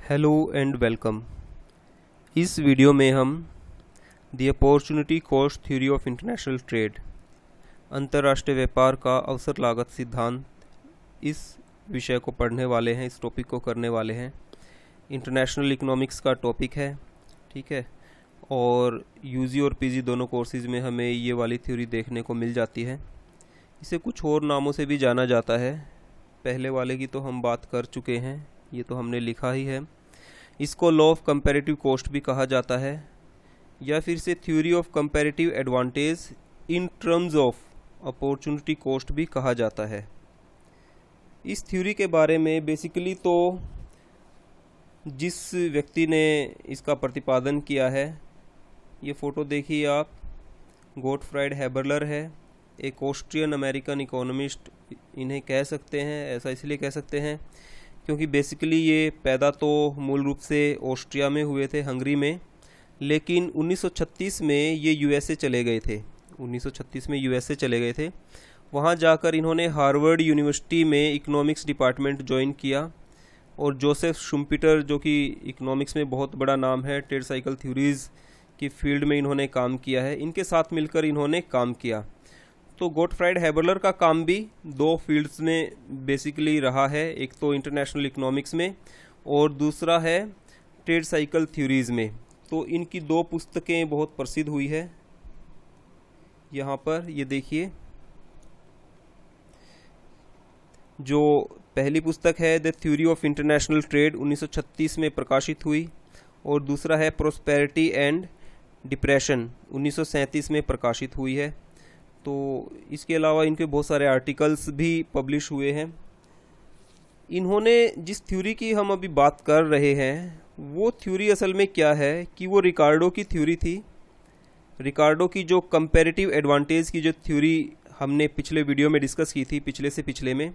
Hello and welcome. इस video में हम the opportunity cost theory of international trade, अंतर्राष्ट्रीय व्यापार का अवसर लागत सिद्धांत, इस विषय को पढ़ने वाले हैं, इस टॉपिक को करने वाले हैं। इंटरनेशनल इकोनॉमिक्स का टॉपिक है, ठीक है। और यूजी और पीजी दोनों कोर्सेज में हमें ये वाली थ्योरी देखने को मिल जाती है। इसे कुछ और नामों से भी जाना जाता है। पहले वाले की तो हम बात कर चुके हैं, ये तो हमने लिखा ही है। इसको लॉ ऑफ कंपैरेटिव कॉस्ट भी कहा जाता है, या फिर से theory of comparative advantage in terms of opportunity cost भी कहा जाता है। इस थ्योरी के बारे में बेसिकली तो जिस व्यक्ति ने इसका प्रतिपादन किया है, ये फ़ोटो देखिए आप, गोटफ्राइड हैबरलर है, एक ऑस्ट्रियन अमेरिकन इकोनॉमिस्ट इन्हें कह सकते हैं। ऐसा इसलिए कह सकते हैं क्योंकि बेसिकली ये पैदा तो मूल रूप से ऑस्ट्रिया में हुए थे, हंगरी में, लेकिन 1936 में ये यूएसए चले गए थे। 1936 में यूएसए चले गए थे। वहाँ जाकर इन्होंने हार्वर्ड यूनिवर्सिटी में इकोनॉमिक्स डिपार्टमेंट ज्वाइन किया, और जोसेफ शुम्पीटर, जो कि इकोनॉमिक्स में बहुत बड़ा नाम है, ट्रेड साइकिल थ्योरीज़ की फील्ड में इन्होंने काम किया है, इनके साथ मिलकर इन्होंने काम किया। तो गोटफ्राइड हैबरलर का काम भी दो फील्ड्स में बेसिकली रहा है, एक तो इंटरनेशनल इकोनॉमिक्स में और दूसरा है ट्रेड साइकिल थ्योरीज़ में। तो इनकी दो पुस्तकें बहुत प्रसिद्ध हुई है। यहाँ पर ये देखिए, जो पहली पुस्तक है the theory of international trade 1936 में प्रकाशित हुई, और दूसरा है प्रोस्पेरिटी एंड डिप्रेशन 1937 में प्रकाशित हुई है। तो इसके अलावा इनके बहुत सारे आर्टिकल्स भी पब्लिश हुए हैं। इन्होंने जिस थ्योरी की हम अभी बात कर रहे हैं, वो थ्योरी असल में क्या है कि वो रिकार्डो की थ्योरी थी। रिकार्डो की जो कंपैरेटिव एडवांटेज की जो थ्योरी हमने पिछले वीडियो में डिस्कस की थी, पिछले से पिछले में,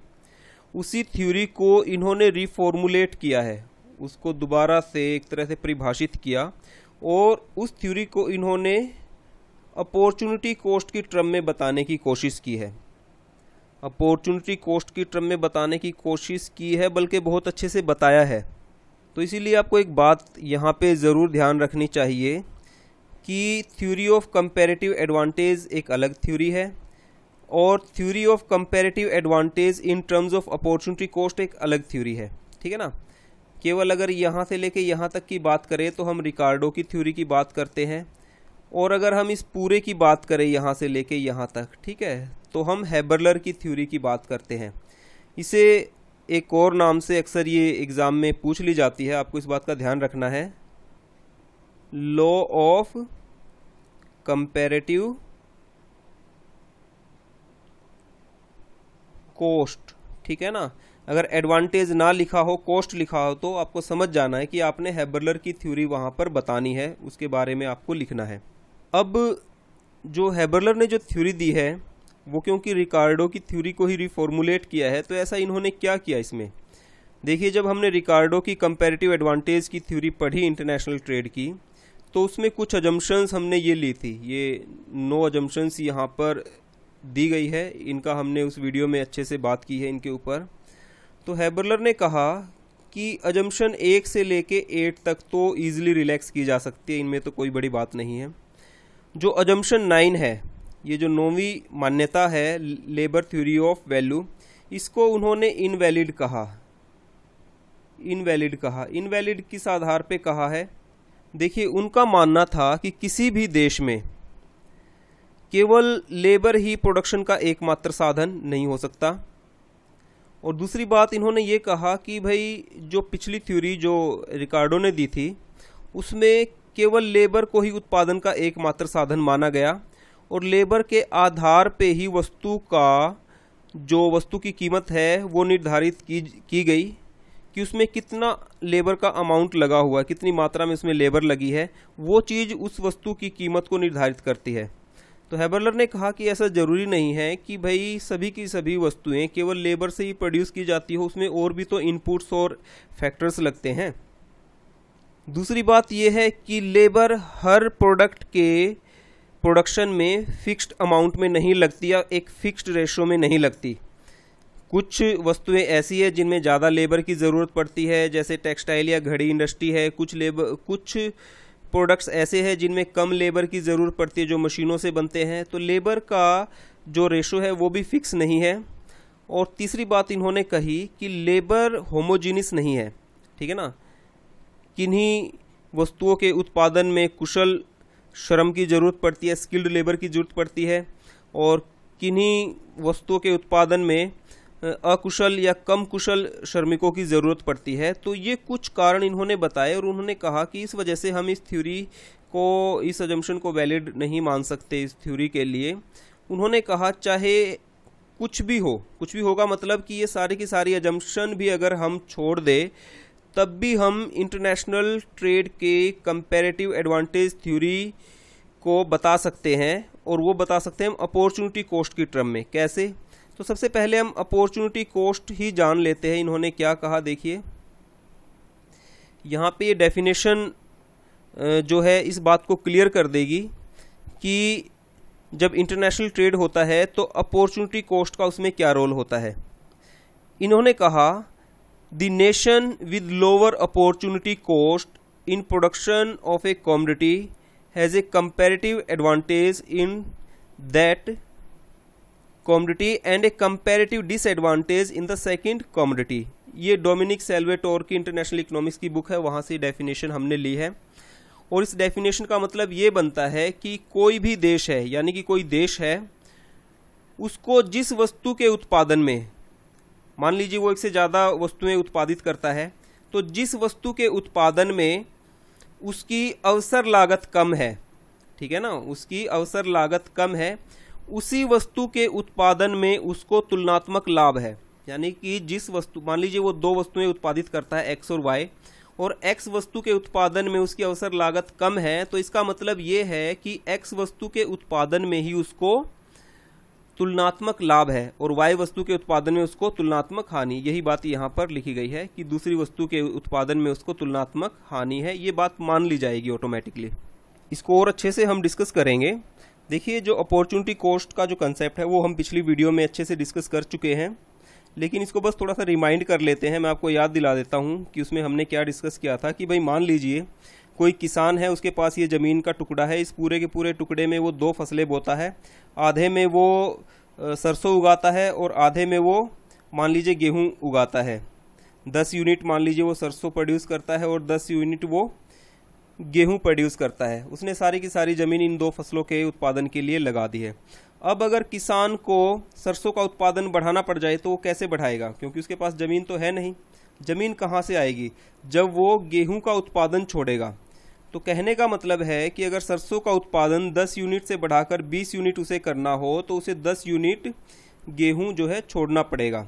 उसी थ्योरी को इन्होंने रिफॉर्मुलेट किया है, उसको दोबारा से एक तरह से परिभाषित किया, और उस थ्योरी को इन्होंने अपॉर्चुनिटी कॉस्ट की टर्म में बताने की कोशिश की है। अपॉर्चुनिटी कॉस्ट की टर्म में बताने की कोशिश की है, बल्कि बहुत अच्छे से बताया है। तो इसीलिए आपको एक बात यहाँ पे ज़रूर ध्यान रखनी चाहिए कि थ्योरी ऑफ कंपैरेटिव एडवांटेज एक अलग थ्योरी है, और theory of comparative advantage in terms of opportunity cost एक अलग थ्योरी है, ठीक है ना। केवल अगर यहाँ से लेके यहाँ तक की बात करें तो हम रिकार्डो की थ्योरी की बात करते हैं, और अगर हम इस पूरे की बात करें यहाँ से लेके यहाँ तक, ठीक है, तो हम हैबरलर की थ्योरी की बात करते हैं। इसे एक और नाम से अक्सर ये एग्ज़ाम में पूछ ली जाती है, आपको इस बात का ध्यान रखना है, लॉ ऑफ कंपैरेटिव कॉस्ट, ठीक है ना। अगर एडवांटेज ना लिखा हो, कॉस्ट लिखा हो, तो आपको समझ जाना है कि आपने हैबरलर की थ्योरी वहाँ पर बतानी है, उसके बारे में आपको लिखना है। अब जो हैबरलर ने जो थ्योरी दी है, वो क्योंकि रिकार्डो की थ्योरी को ही रिफॉर्मुलेट किया है, तो ऐसा इन्होंने क्या किया इसमें, देखिए, जब हमने रिकार्डो की कंपैरेटिव एडवांटेज की थ्योरी पढ़ी इंटरनेशनल ट्रेड की, तो उसमें कुछ अजम्पशंस हमने ये ली थी। ये 9 अजम्पशंस यहाँ पर दी गई है, इनका हमने उस वीडियो में अच्छे से बात की है इनके ऊपर। तो हैबरलर ने कहा कि अजम्पशन 1 से लेके 8 तक तो ईजिली रिलैक्स की जा सकती है, इनमें तो कोई बड़ी बात नहीं है। जो अजम्पशन 9 है, ये जो 9वीं मान्यता है, लेबर थ्योरी ऑफ वैल्यू, इसको उन्होंने इनवैलिड कहा। इनवैलिड किस आधार पे कहा है, देखिए, उनका मानना था कि किसी भी देश में केवल लेबर ही प्रोडक्शन का एकमात्र साधन नहीं हो सकता। और दूसरी बात इन्होंने ये कहा कि भाई, जो पिछली थ्योरी जो रिकार्डो ने दी थी, उसमें केवल लेबर को ही उत्पादन का एकमात्र साधन माना गया, और लेबर के आधार पे ही वस्तु की कीमत है वो निर्धारित की गई कि उसमें कितना लेबर का अमाउंट लगा हुआ है, कितनी मात्रा में उसमें लेबर लगी है, वो चीज़ उस वस्तु की कीमत को निर्धारित करती है। तो हैबरलर ने कहा कि ऐसा ज़रूरी नहीं है कि भाई सभी की सभी वस्तुएं केवल लेबर से ही प्रोड्यूस की जाती हो, उसमें और भी तो इनपुट्स और फैक्टर्स लगते हैं। दूसरी बात यह है कि लेबर हर प्रोडक्ट के प्रोडक्शन में फिक्स्ड अमाउंट में नहीं लगती, या एक फिक्स्ड रेशो में नहीं लगती। कुछ वस्तुएं ऐसी है जिनमें ज़्यादा लेबर की ज़रूरत पड़ती है, जैसे टेक्सटाइल या घड़ी इंडस्ट्री है। कुछ प्रोडक्ट्स ऐसे हैं जिनमें कम लेबर की ज़रूरत पड़ती है, जो मशीनों से बनते हैं। तो लेबर का जो रेशो है वो भी फिक्स नहीं है। और तीसरी बात इन्होंने कही कि लेबर होमोजीनियस नहीं है, ठीक है ना। किन्हीं वस्तुओं के उत्पादन में कुशल श्रम की ज़रूरत पड़ती है, स्किल्ड लेबर की ज़रूरत पड़ती है, और किन्हीं वस्तुओं के उत्पादन में अकुशल या कम कुशल श्रमिकों की ज़रूरत पड़ती है। तो ये कुछ कारण इन्होंने बताए और उन्होंने कहा कि इस वजह से हम इस थ्योरी को, इस अजम्पशन को वैलिड नहीं मान सकते इस थ्योरी के लिए। उन्होंने कहा चाहे कुछ भी होगा, मतलब कि ये सारी की सारी अजम्पशन भी अगर हम छोड़ दें तब भी हम इंटरनेशनल ट्रेड के कंपैरेटिव एडवांटेज थ्योरी को बता सकते हैं, और वो बता सकते हैं हम अपॉर्चुनिटी कॉस्ट की टर्म में। कैसे? तो सबसे पहले हम अपॉर्चुनिटी कॉस्ट ही जान लेते हैं। इन्होंने क्या कहा देखिए, यहाँ पे ये डेफिनेशन जो है इस बात को क्लियर कर देगी कि जब इंटरनेशनल ट्रेड होता है तो अपॉर्चुनिटी कॉस्ट का उसमें क्या रोल होता है। इन्होंने कहा the nation with lower opportunity cost in production of A commodity has a comparative advantage in that commodity and A comparative disadvantage in the second commodity. ये डोमिनिक सैल्वेटोर की इंटरनेशनल इकोनॉमिक्स की बुक है, वहाँ से डेफिनेशन हमने ली है। और इस डेफिनेशन का मतलब ये बनता है कि कोई भी देश है, यानी कि कोई देश है, उसको जिस वस्तु के उत्पादन में, मान लीजिए वो एक से ज़्यादा वस्तुएं उत्पादित करता है, तो जिस वस्तु के उत्पादन में उसकी अवसर लागत कम है, ठीक है ना, उसकी अवसर लागत कम है, उसी वस्तु के उत्पादन में उसको तुलनात्मक लाभ है। यानी कि जिस वस्तु, मान लीजिए वो दो वस्तुएं उत्पादित करता है एक्स और वाई, और एक्स वस्तु के उत्पादन में उसकी अवसर लागत कम है, तो इसका मतलब ये है कि एक्स वस्तु के उत्पादन में ही उसको तुलनात्मक लाभ है और वाई वस्तु के उत्पादन में उसको तुलनात्मक हानि। यही बात यहाँ पर लिखी गई है कि दूसरी वस्तु के उत्पादन में उसको तुलनात्मक हानि है। ये बात मान ली जाएगी ऑटोमेटिकली। इसको और अच्छे से हम डिस्कस करेंगे। देखिए, जो अपॉर्चुनिटी कॉस्ट का जो कंसेप्ट है वो हम पिछली वीडियो में अच्छे से डिस्कस कर चुके हैं, लेकिन इसको बस थोड़ा सा रिमाइंड कर लेते हैं। मैं आपको याद दिला देता हूँ कि उसमें हमने क्या डिस्कस किया था। कि भाई मान लीजिए कोई किसान है, उसके पास ये ज़मीन का टुकड़ा है, इस पूरे के पूरे टुकड़े में वो दो फसलें बोता है। आधे में वो सरसों उगाता है और आधे में वो मान लीजिए गेहूँ उगाता है। 10 यूनिट मान लीजिए वो सरसों प्रोड्यूस करता है और 10 यूनिट वो गेहूं प्रोड्यूस करता है। उसने सारी की सारी ज़मीन इन दो फसलों के उत्पादन के लिए लगा दी है। अब अगर किसान को सरसों का उत्पादन बढ़ाना पड़ जाए तो वो कैसे बढ़ाएगा, क्योंकि उसके पास ज़मीन तो है नहीं। ज़मीन कहाँ से आएगी? जब वो गेहूं का उत्पादन छोड़ेगा। तो कहने का मतलब है कि अगर सरसों का उत्पादन 10 यूनिट से बढ़ाकर 20 यूनिट उसे करना हो तो उसे 10 यूनिट गेहूं जो है छोड़ना पड़ेगा।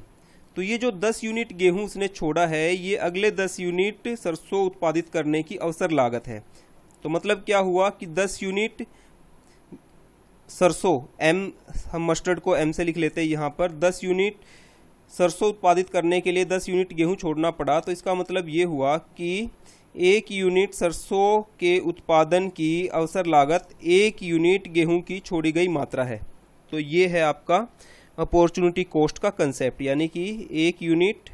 तो ये जो 10 यूनिट गेहूं उसने छोड़ा है, ये अगले 10 यूनिट सरसों उत्पादित करने की अवसर लागत है। तो मतलब क्या हुआ कि 10 यूनिट सरसों, एम, हम मस्टर्ड को एम से लिख लेते हैं यहाँ पर, 10 यूनिट सरसों उत्पादित करने के लिए 10 यूनिट गेहूं छोड़ना पड़ा। तो इसका मतलब ये हुआ कि 1 यूनिट सरसों के उत्पादन की अवसर लागत 1 यूनिट गेहूं की छोड़ी गई मात्रा है। तो ये है आपका अपॉर्चुनिटी कॉस्ट का कंसेप्ट, यानी कि 1 यूनिट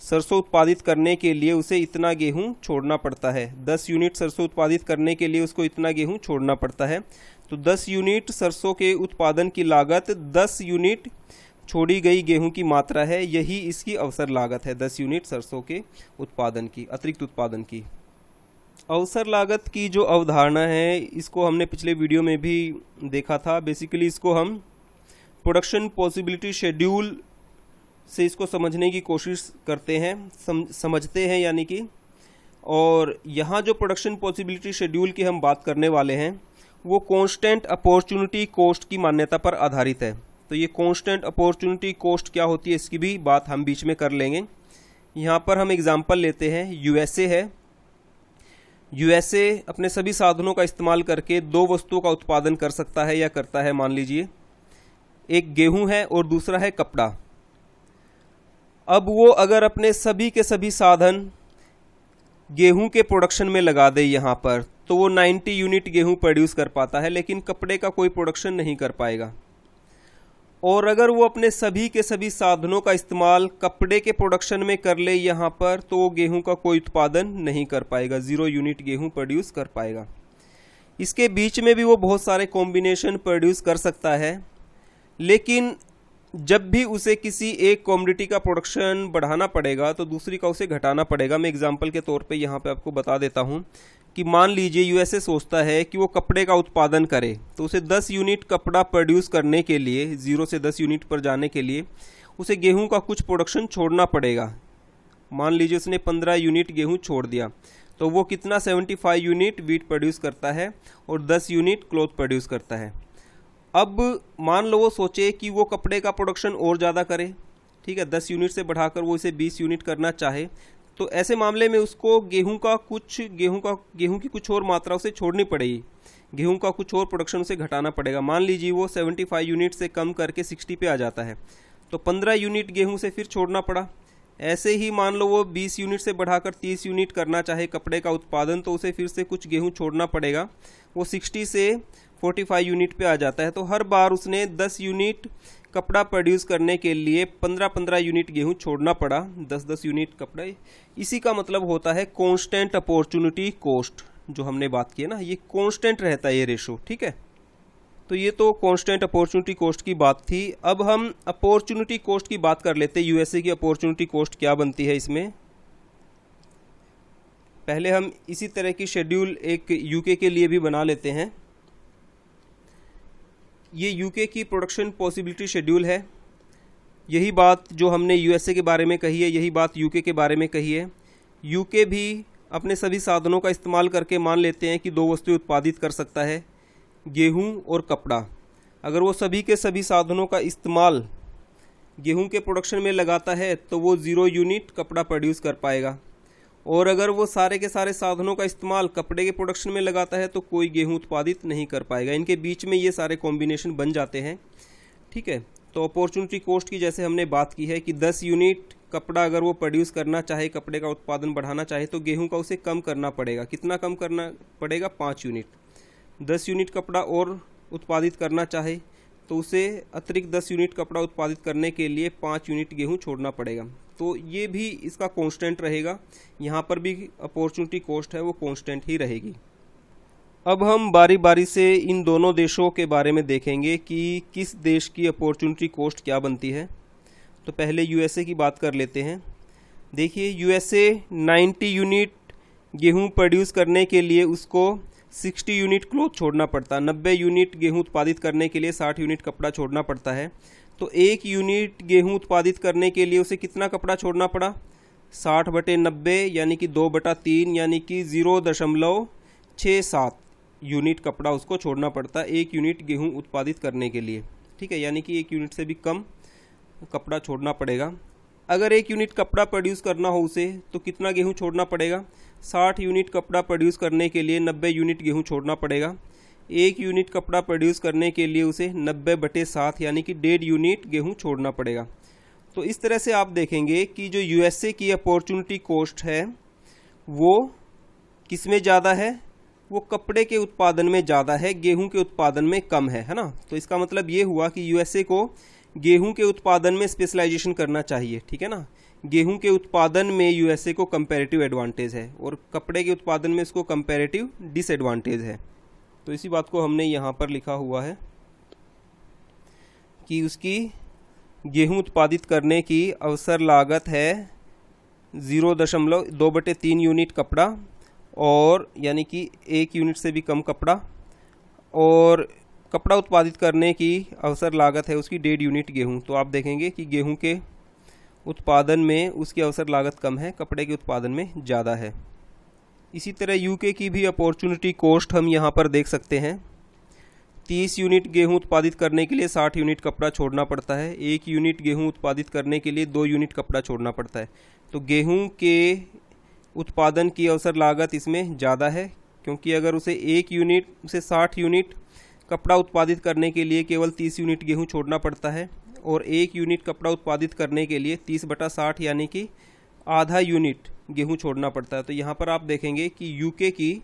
सरसों उत्पादित करने के लिए उसे इतना गेहूं छोड़ना पड़ता है। 10 यूनिट सरसों उत्पादित करने के लिए उसको इतना गेहूं छोड़ना पड़ता है। तो 10 यूनिट सरसों के उत्पादन की लागत 10 यूनिट छोड़ी गई गेहूं की मात्रा है। यही इसकी अवसर लागत है, 10 यूनिट सरसों के उत्पादन की, अतिरिक्त उत्पादन की। अवसर लागत की जो अवधारणा है इसको हमने पिछले वीडियो में भी देखा था। बेसिकली इसको हम प्रोडक्शन पॉसिबिलिटी शेड्यूल से इसको समझने की कोशिश करते हैं, समझते हैं यानी कि। और यहाँ जो प्रोडक्शन पॉसिबिलिटी शेड्यूल की हम बात करने वाले हैं वो कांस्टेंट अपॉर्चुनिटी कॉस्ट की मान्यता पर आधारित है। तो ये कांस्टेंट अपॉर्चुनिटी कॉस्ट क्या होती है इसकी भी बात हम बीच में कर लेंगे। यहाँ पर हम एग्जांपल लेते हैं, यूएसए है। यूएसए अपने सभी साधनों का इस्तेमाल करके 2 वस्तुओं का उत्पादन कर सकता है या करता है। मान लीजिए एक गेहूं है और दूसरा है कपड़ा। अब वो अगर अपने सभी के सभी साधन गेहूं के प्रोडक्शन में लगा दे यहाँ पर, तो वो 90 यूनिट गेहूं प्रोड्यूस कर पाता है, लेकिन कपड़े का कोई प्रोडक्शन नहीं कर पाएगा। और अगर वो अपने सभी के सभी साधनों का इस्तेमाल कपड़े के प्रोडक्शन में कर ले यहाँ पर, तो वो गेहूं का कोई उत्पादन नहीं कर पाएगा, 0 यूनिट गेहूं प्रोड्यूस कर पाएगा। इसके बीच में भी वो बहुत सारे कॉम्बिनेशन प्रोड्यूस कर सकता है, लेकिन जब भी उसे किसी एक कमोडिटी का प्रोडक्शन बढ़ाना पड़ेगा तो दूसरी का उसे घटाना पड़ेगा। मैं एग्जांपल के तौर पे यहाँ पे आपको बता देता हूँ कि मान लीजिए यूएसए सोचता है कि वो कपड़े का उत्पादन करे, तो उसे 10 यूनिट कपड़ा प्रोड्यूस करने के लिए, 0 से 10 यूनिट पर जाने के लिए उसे गेहूं का कुछ प्रोडक्शन छोड़ना पड़ेगा। मान लीजिए उसने 15 यूनिट गेहूं छोड़ दिया, तो वो कितना 75 यूनिट वीट प्रोड्यूस करता है और 10 यूनिट क्लॉथ प्रोड्यूस करता है। अब मान लो वो सोचे कि वो कपड़े का प्रोडक्शन और ज़्यादा करे, ठीक है, 10 यूनिट से बढ़ाकर वो इसे 20 यूनिट करना चाहे, तो ऐसे मामले में उसको गेहूं की कुछ और मात्रा उसे छोड़नी पड़ेगी, गेहूं का कुछ और प्रोडक्शन उसे घटाना पड़ेगा। मान लीजिए वो 75 यूनिट से कम करके 60 पे आ जाता है, तो 15 यूनिट गेहूं से फिर छोड़ना पड़ा। ऐसे ही मान लो वो 20 यूनिट से बढ़ाकर 30 यूनिट करना चाहे कपड़े का उत्पादन, तो उसे फिर से कुछ गेहूं छोड़ना पड़ेगा, वो 60 से 45 यूनिट पे आ जाता है। तो हर बार उसने 10 यूनिट कपड़ा प्रोड्यूस करने के लिए 15-15 यूनिट गेहूं छोड़ना पड़ा, 10-10 यूनिट कपड़ा। इसी का मतलब होता है कांस्टेंट अपॉर्चुनिटी कॉस्ट, जो हमने बात की है ना, ये कांस्टेंट रहता है ये रेशो, ठीक है। तो ये तो कांस्टेंट अपॉर्चुनिटी कॉस्ट की बात थी। अब हम अपॉर्चुनिटी कॉस्ट की बात कर लेते हैं। यूएसए की अपॉर्चुनिटी कॉस्ट क्या बनती है इसमें। पहले हम इसी तरह की शेड्यूल एक यूके के लिए भी बना लेते हैं। ये यूके की प्रोडक्शन पॉसिबिलिटी शेड्यूल है। यही बात जो हमने यूएसए के बारे में कही है, यही बात यूके के बारे में कही है। यूके भी अपने सभी साधनों का इस्तेमाल करके मान लेते हैं कि 2 वस्तुएं उत्पादित कर सकता है, गेहूं और कपड़ा। अगर वो सभी के सभी साधनों का इस्तेमाल गेहूं के प्रोडक्शन में लगाता है तो वो 0 यूनिट कपड़ा प्रोड्यूस कर पाएगा, और अगर वो सारे के सारे साधनों का इस्तेमाल कपड़े के प्रोडक्शन में लगाता है तो कोई गेहूं उत्पादित नहीं कर पाएगा। इनके बीच में ये सारे कॉम्बिनेशन बन जाते हैं, ठीक है। तो अपॉर्चुनिटी कॉस्ट की जैसे हमने बात की है कि 10 यूनिट कपड़ा अगर वो प्रोड्यूस करना चाहे, कपड़े का उत्पादन बढ़ाना चाहे, तो गेहूं का उसे कम करना पड़ेगा। कितना कम करना पड़ेगा? 5 यूनिट। 10 यूनिट कपड़ा और उत्पादित करना चाहे तो उसे अतिरिक्त 10 यूनिट कपड़ा उत्पादित करने के लिए 5 यूनिट गेहूं छोड़ना पड़ेगा। तो ये भी इसका कांस्टेंट रहेगा। यहाँ पर भी अपॉर्चुनिटी कॉस्ट है वो कांस्टेंट ही रहेगी। अब हम बारी बारी से इन दोनों देशों के बारे में देखेंगे कि किस देश की अपॉर्चुनिटी कॉस्ट क्या बनती है। तो पहले यूएसए की बात कर लेते हैं। देखिए, यूएसए 90 यूनिट गेहूं प्रोड्यूस करने के लिए उसको 60 यूनिट क्लॉथ छोड़ना पड़ता है। 90 यूनिट गेहूं उत्पादित करने के लिए 60 यूनिट कपड़ा छोड़ना पड़ता है। तो 1 यूनिट गेहूं उत्पादित करने के लिए उसे कितना कपड़ा छोड़ना पड़ा? 60/90 यानी कि 2/3 यानी कि 0.67 यूनिट कपड़ा उसको छोड़ना पड़ता है 1 यूनिट गेहूं उत्पादित करने के लिए, ठीक है। यानी कि 1 यूनिट से भी कम कपड़ा छोड़ना पड़ेगा। अगर 1 यूनिट कपड़ा प्रोड्यूस करना हो उसे, तो कितना गेहूं छोड़ना पड़ेगा? 60 यूनिट कपड़ा प्रोड्यूस करने के लिए 90 यूनिट गेहूं छोड़ना पड़ेगा। 1 यूनिट कपड़ा प्रोड्यूस करने के लिए उसे 90/7 यानी कि 1.5 यूनिट गेहूं छोड़ना पड़ेगा। तो इस तरह से आप देखेंगे कि जो यूएसए की अपॉर्चुनिटी कॉस्ट है वो किस में ज़्यादा है? वो कपड़े के उत्पादन में ज़्यादा है, गेहूं के उत्पादन में कम है ना। तो इसका मतलब ये हुआ कि यूएसए को गेहूं के उत्पादन में स्पेशलाइजेशन करना चाहिए, ठीक है ना। गेहूं के उत्पादन में यूएसए को कंपैरेटिव एडवांटेज है और कपड़े के उत्पादन में इसको कंपैरेटिव डिसएडवांटेज है। तो इसी बात को हमने यहाँ पर लिखा हुआ है कि उसकी गेहूं उत्पादित करने की अवसर लागत है 0.2/3 यूनिट कपड़ा, और यानी कि 1 यूनिट से भी कम कपड़ा, और कपड़ा उत्पादित करने की अवसर लागत है उसकी 1.5 यूनिट गेहूं। तो आप देखेंगे कि गेहूं के उत्पादन में उसकी अवसर लागत कम है, कपड़े के उत्पादन में ज़्यादा है। इसी तरह यूके की भी अपॉर्चुनिटी कॉस्ट हम यहाँ पर देख सकते हैं। 30 यूनिट गेहूं उत्पादित करने के लिए 60 यूनिट कपड़ा छोड़ना पड़ता है। 1 यूनिट गेहूं उत्पादित करने के लिए 2 यूनिट कपड़ा छोड़ना पड़ता है। तो गेहूं के उत्पादन की अवसर लागत इसमें ज़्यादा है, क्योंकि अगर उसे 60 यूनिट कपड़ा उत्पादित करने के लिए केवल 30 यूनिट गेहूं छोड़ना पड़ता है, और 1 यूनिट कपड़ा उत्पादित करने के लिए 30/60 यानी कि आधा यूनिट गेहूं छोड़ना पड़ता है। तो यहाँ पर आप देखेंगे कि यूके की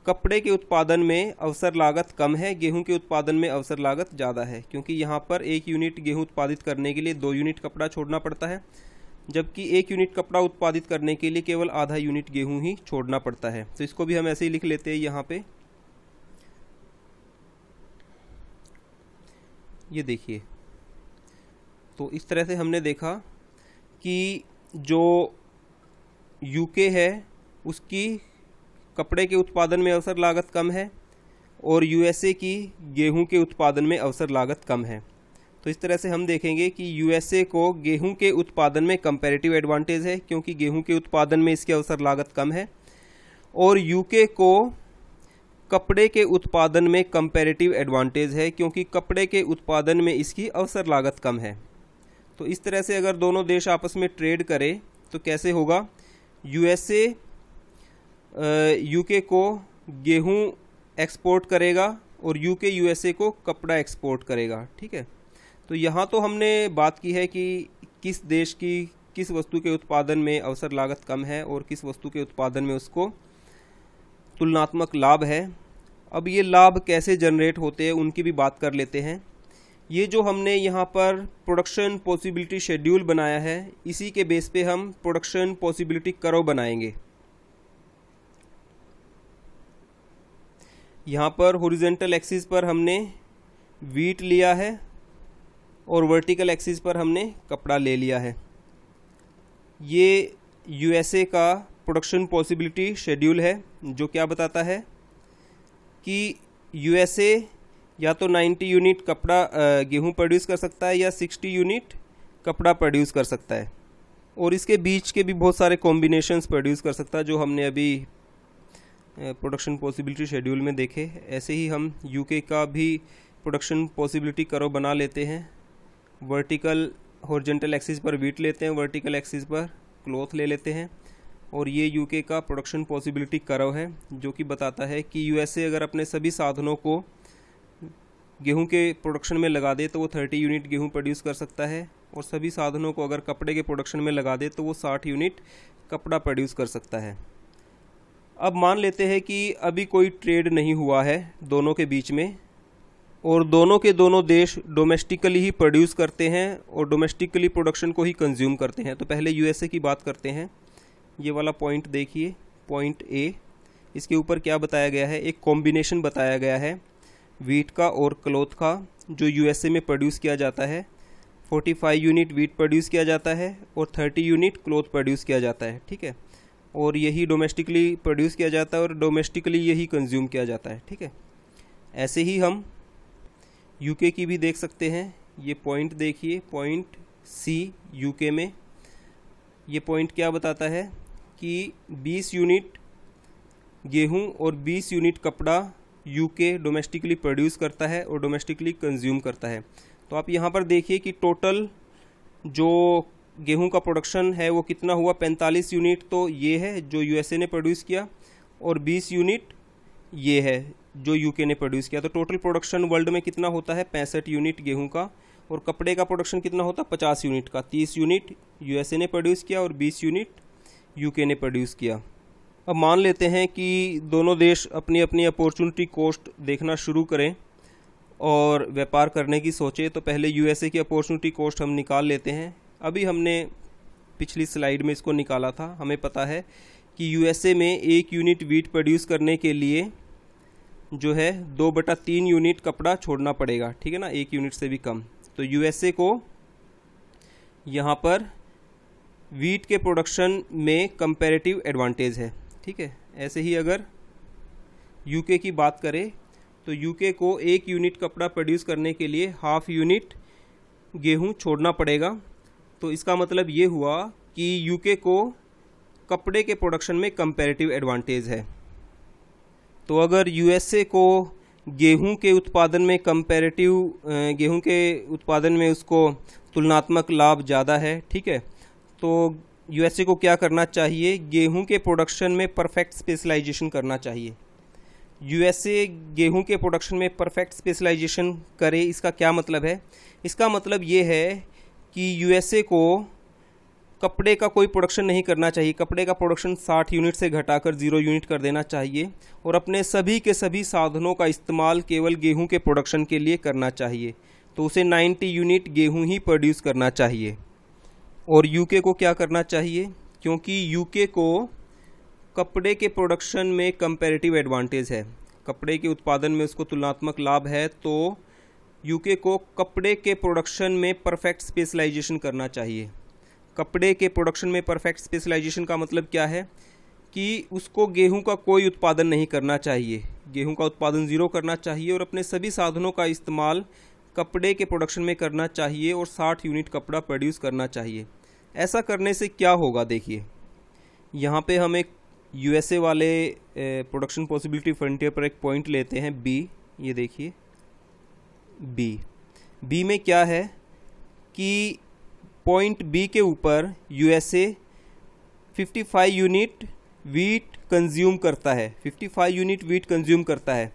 कपड़े के उत्पादन में अवसर लागत कम है, गेहूं के उत्पादन में अवसर लागत ज़्यादा है, क्योंकि यहाँ पर 1 यूनिट गेहूं उत्पादित करने के लिए 2 यूनिट कपड़ा छोड़ना पड़ता है, जबकि 1 यूनिट कपड़ा उत्पादित करने के लिए केवल आधा यूनिट गेहूं ही छोड़ना पड़ता है। तो इसको भी हम ऐसे ही लिख लेते हैं यहाँ पे। ये देखिए, तो इस तरह से हमने देखा कि जो यूके है उसकी कपड़े के उत्पादन में अवसर लागत कम है और यूएसए की गेहूं के उत्पादन में अवसर लागत कम है। तो इस तरह से हम देखेंगे कि यूएसए को गेहूं के उत्पादन में कंपैरेटिव एडवांटेज है, क्योंकि गेहूं के उत्पादन में इसकी अवसर लागत कम है, और यूके को कपड़े के उत्पादन में कंपैरेटिव एडवांटेज है, क्योंकि कपड़े के उत्पादन में इसकी अवसर लागत कम है। तो इस तरह से अगर दोनों देश आपस में ट्रेड करें तो कैसे होगा, यूएसए यूके को गेहूं एक्सपोर्ट करेगा और यूके यूएसए को कपड़ा एक्सपोर्ट करेगा। ठीक है, तो यहाँ तो हमने बात की है कि किस देश की किस वस्तु के उत्पादन में अवसर लागत कम है और किस वस्तु के उत्पादन में उसको तुलनात्मक लाभ है। अब ये लाभ कैसे जनरेट होते हैं उनकी भी बात कर लेते हैं। ये जो हमने यहाँ पर प्रोडक्शन पॉसिबिलिटी शेड्यूल बनाया है, इसी के बेस पे हम प्रोडक्शन पॉसिबिलिटी कर्व बनाएंगे। यहाँ पर हॉरिजॉन्टल एक्सिस पर हमने वीट लिया है और वर्टिकल एक्सिस पर हमने कपड़ा ले लिया है। ये यूएसए का प्रोडक्शन पॉसिबिलिटी शेड्यूल है, जो क्या बताता है कि यूएसए या तो 90 यूनिट कपड़ा गेहूं प्रोड्यूस कर सकता है या 60 यूनिट कपड़ा प्रोड्यूस कर सकता है, और इसके बीच के भी बहुत सारे कॉम्बिनेशंस प्रोड्यूस कर सकता है जो हमने अभी प्रोडक्शन पॉसिबिलिटी शेड्यूल में देखे। ऐसे ही हम यूके का भी प्रोडक्शन पॉसिबिलिटी कर्व बना लेते हैं। वर्टिकल हॉरिजॉन्टल एक्सिस पर वीट लेते हैं, वर्टिकल एक्सिस पर क्लॉथ ले लेते हैं, और ये यूके का प्रोडक्शन पॉसिबिलिटी कर्व है जो कि बताता है कि यूएसए अगर अपने सभी साधनों को गेहूं के प्रोडक्शन में लगा दे तो वो 30 यूनिट गेहूं प्रोड्यूस कर सकता है, और सभी साधनों को अगर कपड़े के प्रोडक्शन में लगा दे तो वो 60 यूनिट कपड़ा प्रोड्यूस कर सकता है। अब मान लेते हैं कि अभी कोई ट्रेड नहीं हुआ है दोनों के बीच में, और दोनों के दोनों देश डोमेस्टिकली ही प्रोड्यूस करते हैं और डोमेस्टिकली प्रोडक्शन को ही कंज्यूम करते हैं। तो पहले यूएसए की बात करते हैं। ये वाला पॉइंट देखिए, पॉइंट ए, इसके ऊपर क्या बताया गया है, एक कॉम्बिनेशन बताया गया है वीट का और क्लॉथ का जो यूएसए में प्रोड्यूस किया जाता है। 45 यूनिट वीट प्रोड्यूस किया जाता है और 30 यूनिट क्लॉथ प्रोड्यूस किया जाता है। ठीक है, और यही डोमेस्टिकली प्रोड्यूस किया जाता है और डोमेस्टिकली यही कंज्यूम किया जाता है। ठीक है, ऐसे ही हम यूके की भी देख सकते हैं। ये पॉइंट देखिए, पॉइंट सी यूके में। ये पॉइंट क्या बताता है कि 20 यूनिट गेहूं और 20 यूनिट कपड़ा यूके डोमेस्टिकली प्रोड्यूस करता है और डोमेस्टिकली कंज्यूम करता है। तो आप यहाँ पर देखिए कि टोटल जो गेहूं का प्रोडक्शन है वो कितना हुआ, 45 यूनिट तो ये है जो यूएसए ने प्रोड्यूस किया, और 20 यूनिट ये है जो यूके ने प्रोड्यूस किया। तो टोटल प्रोडक्शन वर्ल्ड में कितना होता है, 65 यूनिट गेहूं का, और कपड़े का प्रोडक्शन कितना होता है, 50 यूनिट का। 30 यूनिट यूएसए ने प्रोड्यूस किया और 20 यूनिट यूके ने प्रोड्यूस किया। अब मान लेते हैं कि दोनों देश अपनी अपनी अपॉर्चुनिटी कॉस्ट देखना शुरू करें और व्यापार करने की सोचे। तो पहले यूएसए की अपॉर्चुनिटी कॉस्ट हम निकाल लेते हैं। अभी हमने पिछली स्लाइड में इसको निकाला था। हमें पता है कि यूएसए में 1 यूनिट वीट प्रोड्यूस करने के लिए जो है 2/3 यूनिट कपड़ा छोड़ना पड़ेगा। ठीक है ना, 1 यूनिट से भी कम। तो यूएसए को यहाँ पर वीट के प्रोडक्शन में कंपैरेटिव एडवांटेज है। ठीक है, ऐसे ही अगर यूके की बात करें तो यूके को 1 यूनिट कपड़ा प्रोड्यूस करने के लिए 1/2 यूनिट गेहूं छोड़ना पड़ेगा। तो इसका मतलब ये हुआ कि यूके को कपड़े के प्रोडक्शन में कंपैरेटिव एडवांटेज है। तो अगर यूएसए को गेहूं के उत्पादन में गेहूं के उत्पादन में उसको तुलनात्मक लाभ ज़्यादा है, ठीक है, तो यूएसए को क्या करना चाहिए, गेहूं के प्रोडक्शन में परफेक्ट स्पेशलाइजेशन करना चाहिए। यूएसए गेहूं के प्रोडक्शन में परफेक्ट स्पेशलाइजेशन करे, इसका क्या मतलब है, इसका मतलब ये है कि यूएसए को कपड़े का कोई प्रोडक्शन नहीं करना चाहिए। कपड़े का प्रोडक्शन 60 यूनिट से घटाकर 0 यूनिट कर देना चाहिए और अपने सभी के सभी साधनों का इस्तेमाल केवल गेहूं के प्रोडक्शन के लिए करना चाहिए। तो उसे 90 यूनिट गेहूं ही प्रोड्यूस करना चाहिए। और यूके को क्या करना चाहिए? क्योंकि यूके को कपड़े के प्रोडक्शन में कंपैरेटिव एडवांटेज है, कपड़े के उत्पादन में उसको तुलनात्मक लाभ है, तो यूके को कपड़े के प्रोडक्शन में परफेक्ट स्पेशलाइजेशन करना चाहिए। कपड़े के प्रोडक्शन में परफेक्ट स्पेशलाइजेशन का मतलब क्या है कि उसको गेहूं का कोई उत्पादन नहीं करना चाहिए, गेहूं का उत्पादन 0 करना चाहिए और अपने सभी साधनों का इस्तेमाल कपड़े के प्रोडक्शन में करना चाहिए और 60 यूनिट कपड़ा प्रोड्यूस करना चाहिए। ऐसा करने से क्या होगा? देखिए, यहाँ पे हम एक यूएसए वाले प्रोडक्शन पॉसिबिलिटी फ्रंटियर पर एक पॉइंट लेते हैं बी। ये देखिए बी में क्या है कि पॉइंट बी के ऊपर यूएसए 55 यूनिट वीट कंज्यूम करता है, 55 यूनिट वीट कंज्यूम करता है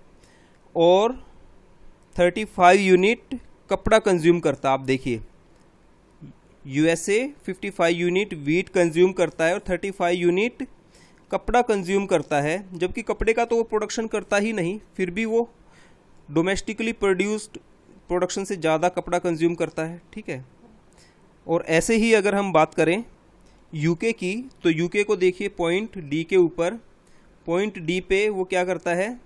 और 35 यूनिट कपड़ा कंज्यूम करता है। आप देखिए, यूएसए 55 यूनिट वीट कंज्यूम करता है और 35 यूनिट कपड़ा कंज्यूम करता है, जबकि कपड़े का तो वो प्रोडक्शन करता ही नहीं, फिर भी वो डोमेस्टिकली प्रोड्यूस्ड प्रोडक्शन से ज़्यादा कपड़ा कंज्यूम करता है। ठीक है। और ऐसे ही अगर हम बात करें यूके की, तो यूके को देखिए पॉइंट डी के ऊपर, पॉइंट डी पे वो क्या करता है,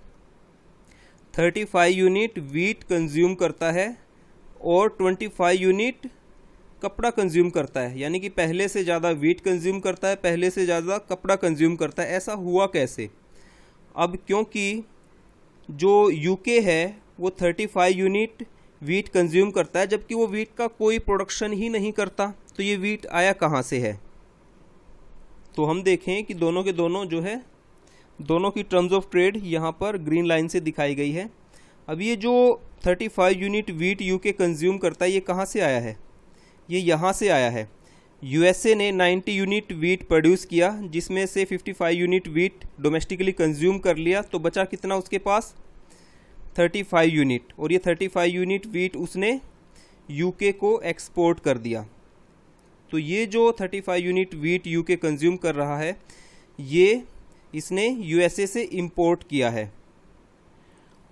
35 यूनिट वीट कंज्यूम करता है और 25 यूनिट कपड़ा कंज्यूम करता है, यानी कि पहले से ज़्यादा वीट कंज्यूम करता है, पहले से ज़्यादा कपड़ा कंज्यूम करता है। ऐसा हुआ कैसे? अब क्योंकि जो यूके है वो 35 यूनिट वीट कंज्यूम करता है, जबकि वो वीट का कोई प्रोडक्शन ही नहीं करता, तो ये वीट आया कहाँ से है? तो हम देखें कि दोनों के दोनों जो है, दोनों की टर्म्स ऑफ ट्रेड यहाँ पर ग्रीन लाइन से दिखाई गई है। अब ये जो 35 यूनिट वीट यूके कंज्यूम करता है, ये कहाँ से आया है? ये यहाँ से आया है। यूएसए ने 90 यूनिट वीट प्रोड्यूस किया, जिसमें से 55 यूनिट वीट डोमेस्टिकली कंज्यूम कर लिया, तो बचा कितना उसके पास? 35 यूनिट। और ये 35 यूनिट वीट उसने यूके को एक्सपोर्ट कर दिया। तो ये जो 35 यूनिट वीट यूके कंज्यूम कर रहा है, ये इसने यूएसए से इंपोर्ट किया है।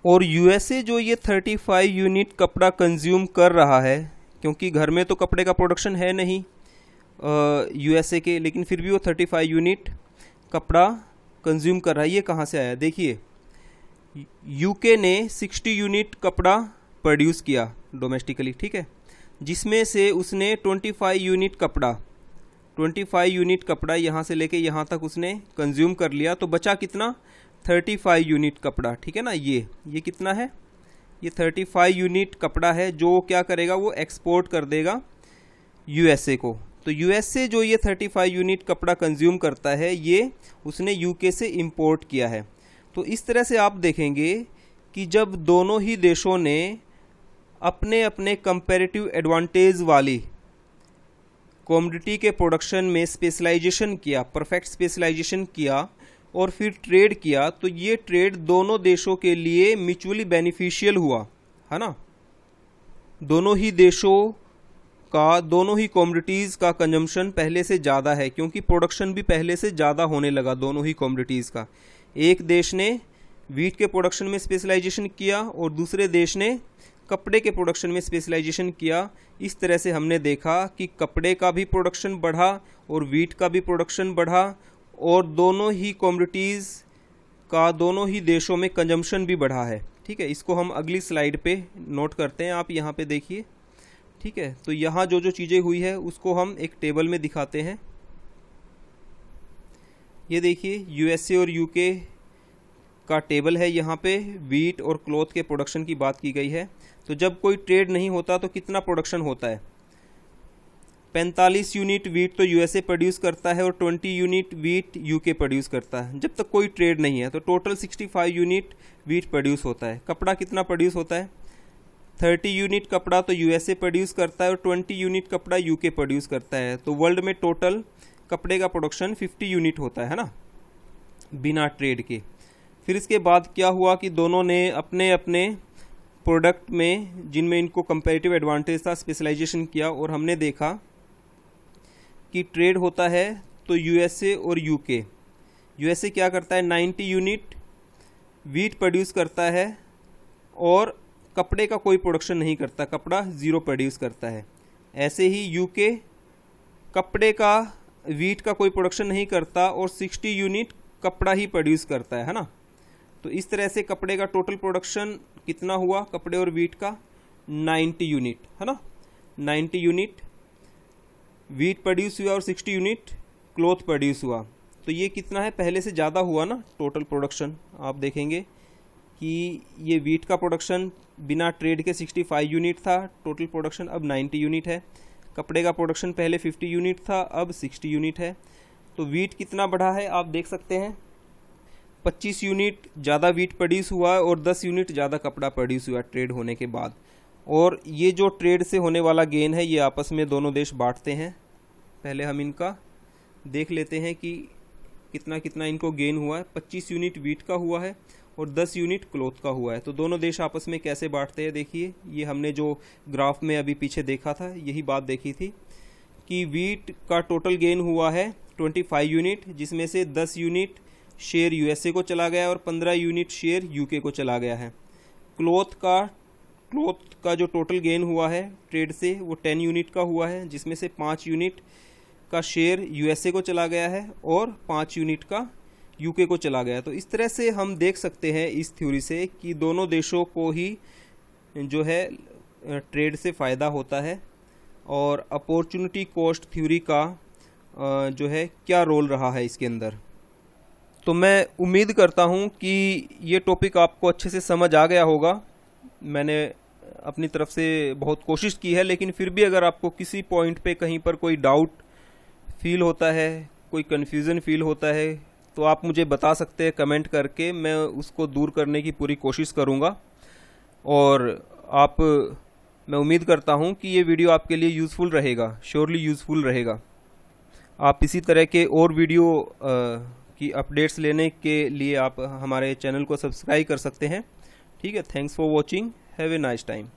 और यूएसए जो ये 35 यूनिट कपड़ा कंज्यूम कर रहा है, क्योंकि घर में तो कपड़े का प्रोडक्शन है नहीं यूएसए के, लेकिन फिर भी वो 35 यूनिट कपड़ा कंज्यूम कर रहा है। ये कहाँ से आया? देखिए, यूके ने 60 यूनिट कपड़ा प्रोड्यूस किया डोमेस्टिकली, ठीक है, जिसमें से उसने 25 यूनिट कपड़ा यहाँ से लेके यहाँ तक उसने कंज्यूम कर लिया, तो बचा कितना? 35 यूनिट कपड़ा। ठीक है ना, ये कितना है? ये 35 यूनिट कपड़ा है, जो क्या करेगा, वो एक्सपोर्ट कर देगा यूएसए को। तो यूएसए जो ये 35 यूनिट कपड़ा कंज्यूम करता है, ये उसने यूके से इंपोर्ट किया है। तो इस तरह से आप देखेंगे कि जब दोनों ही देशों ने अपने अपने कंपैरेटिव एडवांटेज वाली कमोडिटी के प्रोडक्शन में स्पेशलाइजेशन किया, परफेक्ट स्पेशलाइजेशन किया और फिर ट्रेड किया, तो ये ट्रेड दोनों देशों के लिए म्यूचुअली बेनिफिशियल हुआ, है ना। दोनों ही देशों का, दोनों ही कमोडिटीज़ का कंजम्पशन पहले से ज़्यादा है, क्योंकि प्रोडक्शन भी पहले से ज़्यादा होने लगा दोनों ही कमोडिटीज़ का। एक देश ने वीट के प्रोडक्शन में स्पेशलाइजेशन किया और दूसरे देश ने कपड़े के प्रोडक्शन में स्पेशलाइजेशन किया। इस तरह से हमने देखा कि कपड़े का भी प्रोडक्शन बढ़ा और वीट का भी प्रोडक्शन बढ़ा और दोनों ही कमोडिटीज़ का दोनों ही देशों में कंजम्पशन भी बढ़ा है। ठीक है, इसको हम अगली स्लाइड पे नोट करते हैं, आप यहाँ पे देखिए। ठीक है, तो यहाँ जो जो चीज़ें हुई है उसको हम एक टेबल में दिखाते हैं। ये देखिए, यूएसए और यूके का टेबल है, यहाँ पे वीट और क्लॉथ के प्रोडक्शन की बात की गई है। तो जब कोई ट्रेड नहीं होता तो कितना प्रोडक्शन होता है? 45 यूनिट वीट तो यूएसए प्रोड्यूस करता है और 20 यूनिट वीट यूके प्रोड्यूस करता है, जब तक कोई ट्रेड नहीं है। तो टोटल 65 यूनिट वीट प्रोड्यूस होता है। कपड़ा कितना प्रोड्यूस होता है? 30 यूनिट कपड़ा तो यूएसए प्रोड्यूस करता है और 20 यूनिट कपड़ा यूके प्रोड्यूस करता है। तो वर्ल्ड में टोटल कपड़े का प्रोडक्शन 50 यूनिट होता है ना, बिना ट्रेड के। फिर इसके बाद क्या हुआ कि दोनों ने अपने अपने प्रोडक्ट में, जिनमें इनको कंपैरेटिव एडवांटेज था, स्पेशलाइजेशन किया और हमने देखा की ट्रेड होता है तो यूएसए और यूके। यूएसए क्या करता है, 90 यूनिट वीट प्रोड्यूस करता है और कपड़े का कोई प्रोडक्शन नहीं करता, कपड़ा ज़ीरो प्रोड्यूस करता है। ऐसे ही यूके कपड़े का वीट का कोई प्रोडक्शन नहीं करता और 60 यूनिट कपड़ा ही प्रोड्यूस करता है ना। तो इस तरह से कपड़े का टोटल प्रोडक्शन कितना हुआ, कपड़े और वीट का 90 यूनिट है ना। 90 यूनिट वीट प्रोड्यूस हुआ और 60 यूनिट क्लॉथ प्रोड्यूस हुआ। तो ये कितना है, पहले से ज़्यादा हुआ ना टोटल प्रोडक्शन। आप देखेंगे कि ये वीट का प्रोडक्शन बिना ट्रेड के 65 यूनिट था, टोटल प्रोडक्शन अब 90 यूनिट है। कपड़े का प्रोडक्शन पहले 50 यूनिट था, अब 60 यूनिट है। तो वीट कितना बढ़ा है आप देख सकते हैं, 25 यूनिट ज़्यादा वीट प्रोड्यूस हुआ और 10 यूनिट ज़्यादा कपड़ा प्रोड्यूस हुआ ट्रेड होने के बाद। और ये जो ट्रेड से होने वाला गेन है ये आपस में दोनों देश बांटते हैं। पहले हम इनका देख लेते हैं कि कितना कितना इनको गेन हुआ है। 25 यूनिट वीट का हुआ है और 10 यूनिट क्लॉथ का हुआ है। तो दोनों देश आपस में कैसे बांटते हैं देखिए, ये हमने जो ग्राफ में अभी पीछे देखा था यही बात देखी थी कि वीट का टोटल गेन हुआ है 25 यूनिट, जिसमें से 10 यूनिट शेयर यूएसए को चला गया और 15 यूनिट शेयर यूके को चला गया है। क्लॉथ का जो टोटल गेन हुआ है ट्रेड से वो 10 यूनिट का हुआ है, जिसमें से 5 यूनिट का शेयर यूएसए को चला गया है और 5 यूनिट का यूके को चला गया। तो इस तरह से हम देख सकते हैं इस थ्योरी से कि दोनों देशों को ही जो है ट्रेड से फ़ायदा होता है। और अपॉर्चुनिटी कॉस्ट थ्योरी का जो है क्या रोल रहा है इसके अंदर। तो मैं उम्मीद करता हूँ कि ये टॉपिक आपको अच्छे से समझ आ गया होगा। मैंने अपनी तरफ से बहुत कोशिश की है, लेकिन फिर भी अगर आपको किसी पॉइंट पे कहीं पर कोई डाउट फील होता है, कोई कन्फ्यूज़न फील होता है, तो आप मुझे बता सकते हैं कमेंट करके, मैं उसको दूर करने की पूरी कोशिश करूँगा। और मैं उम्मीद करता हूँ कि ये वीडियो आपके लिए यूज़फुल रहेगा, श्योरली यूज़फुल रहेगा। आप इसी तरह के और वीडियो की अपडेट्स लेने के लिए आप हमारे चैनल को सब्सक्राइब कर सकते हैं। ठीक है, thanks for watching, have a nice time.